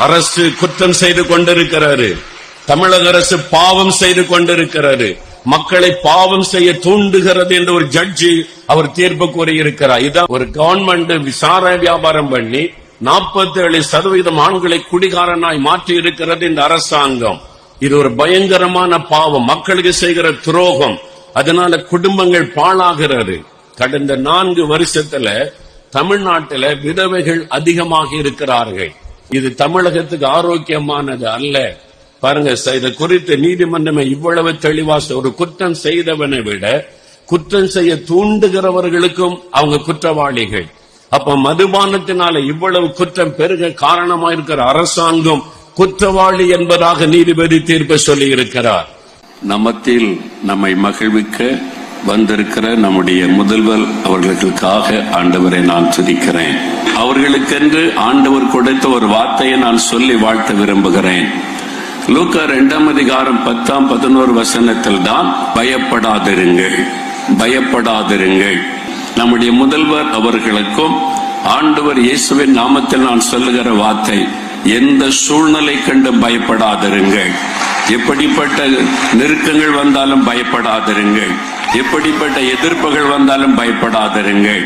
அரசு குற்றம் செய்து கொண்டிருக்கிறாரு, தமிழக அரசு பாவம் செய்து கொண்டிருக்கிறாரு, மக்களை பாவம் செய்ய தூண்டுகிறது என்று ஒரு ஜட்ஜி அவர் தீர்ப்பு கூறியிருக்கிறார். இதான் ஒரு கவர்மெண்ட் விசாரணை வியாபாரம் பண்ணி 47% ஆண்களை குடிகாரனாய் மாற்றி இருக்கிறது இந்த அரசாங்கம். இது ஒரு பயங்கரமான பாவம், மக்களுக்கு செய்கிற துரோகம். அதனால குடும்பங்கள் பாழாகிறது. கடந்த 4 வருஷத்துல தமிழ்நாட்டில் விதவைகள் அதிகமாக இருக்கிறார்கள். இது தமிழகத்துக்கு ஆரோக்கியமானது அல்ல. பாருங்க, இதை குறித்து நீதிமன்றமே இவ்வளவு தெளிவா, ஒரு குற்றம் செய்தவனை விட குற்றம் செய்ய தூண்டுகிறவர்களுக்கும் அவங்க குற்றவாளிகள். அப்ப மதுபானத்தினால இவ்வளவு குற்றம் பெருக காரணமா இருக்கிற அரசாங்கம் குற்றவாளி என்பதாக நீதிபதி தீர்ப்பு சொல்லி இருக்கிறார். நமத்தில் நம்மை மகிழ்விக்க வந்திருக்கிற நம்முடைய முதல்வர் அவர்களுக்காக ஆண்டவரை நான் துதிக்கிறேன். அவர்களுக்கென்று ஆண்டவர் கொடுத்த ஒரு வார்த்தையை நான் சொல்லி வாழ்த்த விரும்புகிறேன். லூக்கா 2ஆம் அதிகாரம் 10, 11 வசனத்தில் தான் பயப்படாதிருங்கள், பயப்படாதிருங்கள். நம்முடைய முதல்வர் அவர்களுக்கும் ஆண்டவர் இயேசுவின் நாமத்தில் நான் சொல்லுகிற வார்த்தை, எந்த சூழ்நிலை கண்டு பயப்படாதிருங்கள். எப்படிப்பட்ட நெருக்கங்கள் வந்தாலும் பயப்படாதிருங்கள், எப்படிப்பட்ட எதிர்ப்புகள் வந்தாலும் பயப்படாதிருங்கள்.